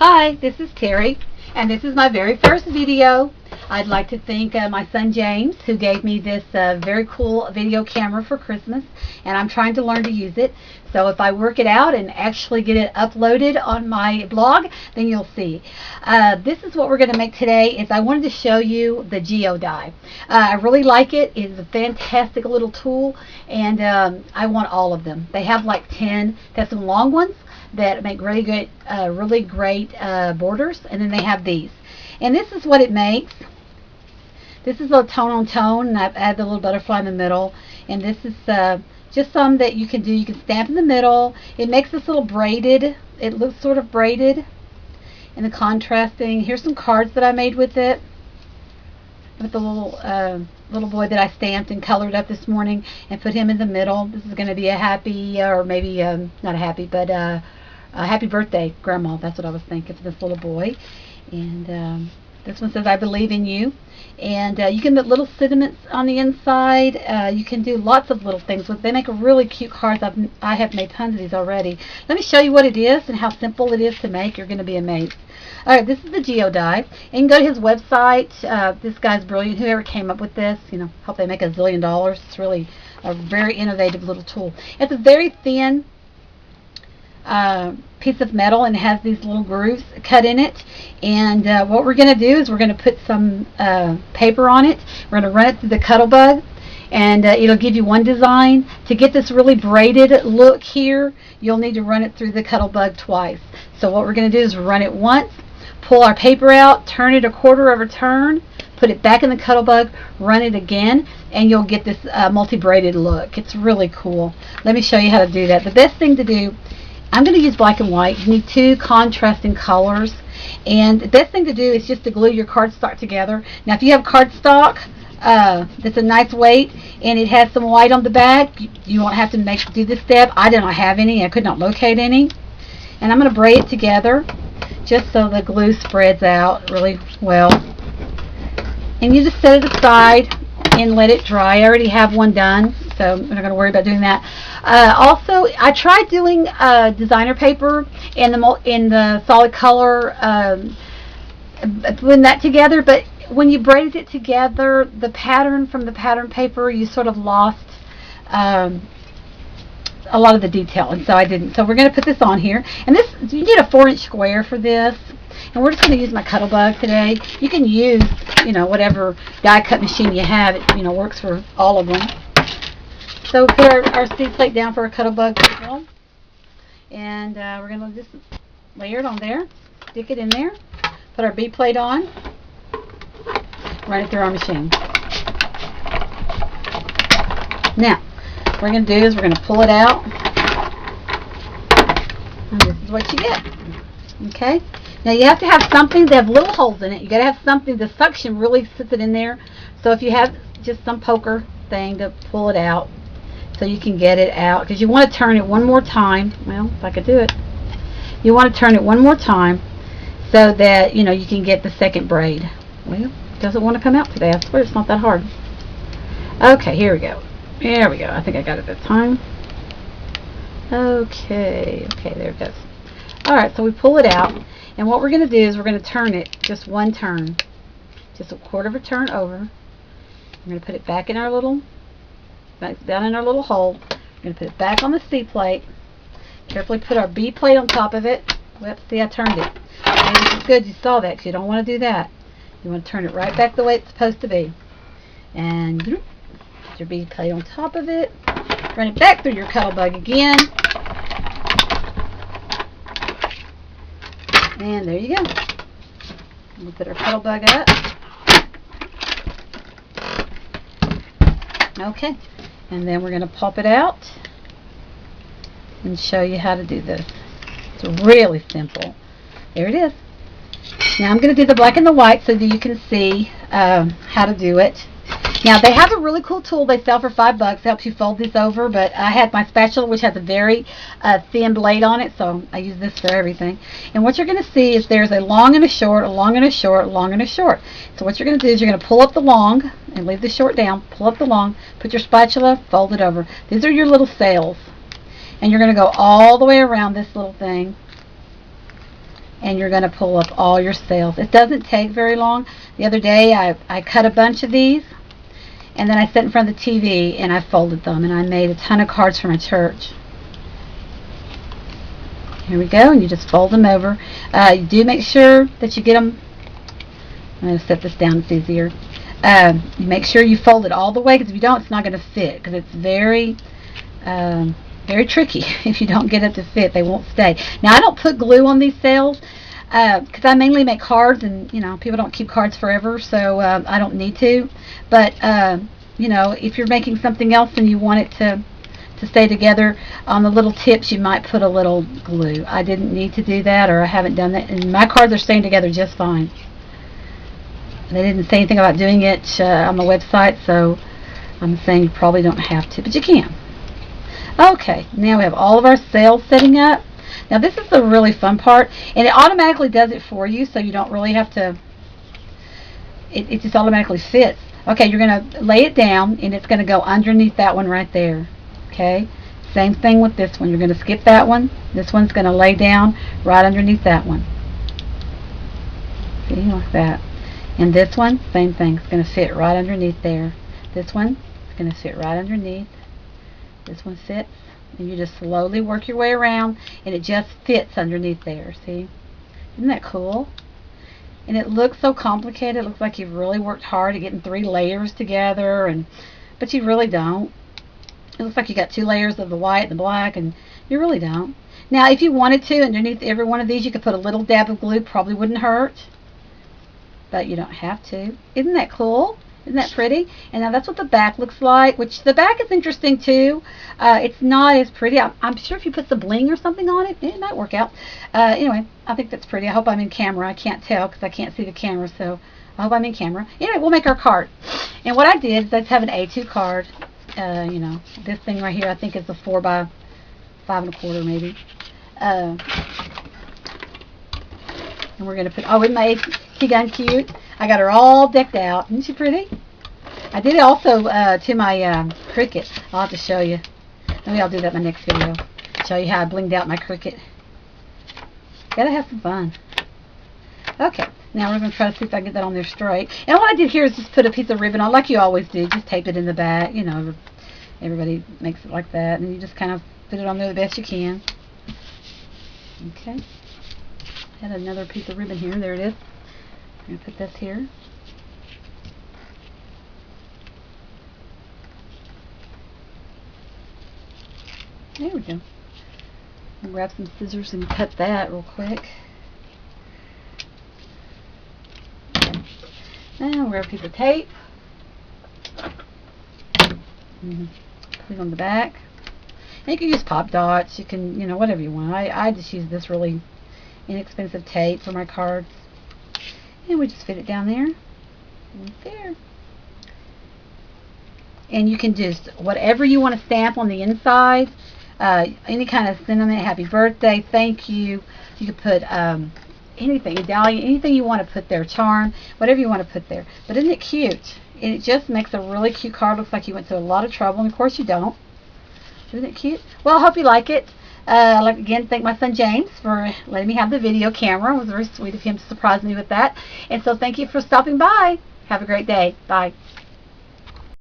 Hi, this is Terry, and this is my very first video. I'd like to thank my son James, who gave me this very cool video camera for Christmas, and I'm trying to learn to use it. So if I work it out and actually get it uploaded on my blog, then you'll see. This is what we're going to make today. Is I wanted to show you the Geo-Die. I really like it. It's a fantastic little tool, and I want all of them. They have like 10. They have some long ones that make really great borders, and then they have these. And this is what it makes. This is a tone on tone, and I've added the little butterfly in the middle. And this is just some that you can do. You can stamp in the middle. It makes this little braided. It looks sort of braided. And the contrasting. Here's some cards that I made with it. With the little boy that I stamped and colored up this morning and put him in the middle. This is going to be a happy, or maybe not a happy, but a happy birthday, Grandma. That's what I was thinking for this little boy. And this one says, I believe in you. And you can put little sentiments on the inside. You can do lots of little things with. They make really cute cards. I have made tons of these already. Let me show you what it is and how simple it is to make. You're going to be amazed. Alright, this is the Geo-Die. And you can go to his website. This guy's brilliant. Whoever came up with this, hope they make $1 zillion. It's really a very innovative little tool. It's a very thin piece of metal, and it has these little grooves cut in it. And what we're going to do is we're going to put some paper on it. We're going to run it through the Cuttlebug, and it'll give you one design. To get this really braided look here, you'll need to run it through the Cuttlebug twice. So what we're going to do is run it once, pull our paper out, turn it a quarter of a turn, put it back in the Cuttlebug, run it again, and you'll get this multi-braided look. It's really cool. Let me show you how to do that. The best thing to do, I'm going to use black and white. You need two contrasting colors. And the best thing to do is just to glue your cardstock together. Now, if you have cardstock that's a nice weight and it has some white on the back, you won't have to do this step. I did not have any. I could not locate any. And I'm going to braid it together just so the glue spreads out really well. And you just set it aside and let it dry. I already have one done, so I'm not going to worry about doing that. Also, I tried doing designer paper in the solid color, putting that together, but when you braided it together, the pattern from the pattern paper, you sort of lost a lot of the detail, and so I didn't. So we're going to put this on here, and this, you need a 4-inch square for this. And we're just going to use my Cuttlebug today. You can use, whatever die cut machine you have. It, works for all of them. So we put our seed plate down for our Cuttlebug, and we're going to just layer it on there, stick it in there, put our B plate on, run it through our machine. Now, what we're going to do is we're going to pull it out, and this is what you get. Okay. Now you have to have something that have little holes in it. You got to have something. The suction really sits it in there. So if you have just some poker thing to pull it out, so you can get it out, because you want to turn it one more time. Well, if I could do it, you want to turn it one more time so that you can get the second braid. Well, it doesn't want to come out today. I swear it's not that hard. Okay, here we go. There we go. I think I got it this time. Okay, there it goes. All right, so we pull it out. And what we're going to do is we're going to turn it just one turn, just a quarter of a turn over. We're going to put it back down in our little hole. We're going to put it back on the C plate. Carefully put our B plate on top of it. Whoops, see, I turned it. Okay, this is good. You saw that, because you don't want to do that. You want to turn it right back the way it's supposed to be. And put your B plate on top of it. Run it back through your Cuttlebug again. And there you go. We'll put our Cuttlebug up. Okay. And then we're going to pop it out and show you how to do this. It's really simple. There it is. Now I'm going to do the black and the white so that you can see how to do it. Now they have a really cool tool they sell for $5. It helps you fold this over, but I had my spatula, which has a very thin blade on it, so I use this for everything. And what you're going to see is there's a long and a short, a long and a short, a long and a short. So what you're going to do is you're going to pull up the long and leave the short down, pull up the long, put your spatula, fold it over. These are your little sails. And you're going to go all the way around this little thing and you're going to pull up all your sales. It doesn't take very long. The other day I cut a bunch of these, and then I sat in front of the TV and I folded them, and I made a ton of cards for my church. Here we go, and you just fold them over. You do make sure that you get them. I'm going to set this down, it's easier. You make sure you fold it all the way, because if you don't, it's not going to fit, because it's very tricky. If you don't get it to fit, they won't stay. Now, I don't put glue on these sales because I mainly make cards, and people don't keep cards forever, so I don't need to. But if you're making something else and you want it to stay together, on the little tips you might put a little glue. I didn't need to do that, or I haven't done that, and my cards are staying together just fine. They didn't say anything about doing it on the website, so I'm saying you probably don't have to, but you can. Okay, now we have all of our sales setting up. Now this is the really fun part, and it automatically does it for you, so you don't really have to, it just automatically fits. Okay, you're going to lay it down, and it's going to go underneath that one right there. Okay, same thing with this one. You're going to skip that one. This one's going to lay down right underneath that one. See, like that. And this one, same thing. It's going to fit right underneath there. This one is going to fit right underneath. This one fits, and you just slowly work your way around, and it just fits underneath there. See? Isn't that cool? And it looks so complicated. It looks like you've really worked hard at getting 3 layers together, but you really don't. It looks like you got 2 layers of the white and the black, and you really don't. Now, if you wanted to, underneath every one of these, you could put a little dab of glue. Probably wouldn't hurt, but you don't have to. Isn't that cool? Isn't that pretty? And now that's what the back looks like, which the back is interesting too. It's not as pretty. I'm sure if you put some bling or something on it, it might work out. Anyway, I think that's pretty. I hope I'm in camera. I can't tell because I can't see the camera, so I hope I'm in camera. Anyway, we'll make our card. And what I did is I just have an A2 card. This thing right here I think is a 4 by 5 1/4 maybe. And we're going to put, isn't my key gun cute? I got her all decked out. Isn't she pretty? I did it also to my Cricut. I'll have to show you. Maybe I'll do that in my next video. Show you how I blinged out my Cricut. Gotta have some fun. Okay, now we're going to try to see if I can get that on there straight. And what I did here is just put a piece of ribbon on, like you always do. Just tape it in the back. Everybody makes it like that. And you just kind of put it on there the best you can. Okay. I had another piece of ribbon here. There it is. I'm going to put this here. There we go. I'll grab some scissors and cut that real quick. Okay. Now we'll grab a piece of tape. Put it on the back. And you can use pop dots. You can, whatever you want. I just use this really inexpensive tape for my cards. And we just fit it down there. Right there. And you can just, whatever you want to stamp on the inside, any kind of sentiment, happy birthday, thank you. You could put anything, medallion, anything you want to put there, charm, whatever you want to put there. But isn't it cute? And it just makes a really cute card. Looks like you went through a lot of trouble, and of course you don't. Isn't it cute? Well, I hope you like it. I'd like to again thank my son James for letting me have the video camera. It was very sweet of him to surprise me with that. And so thank you for stopping by. Have a great day. Bye.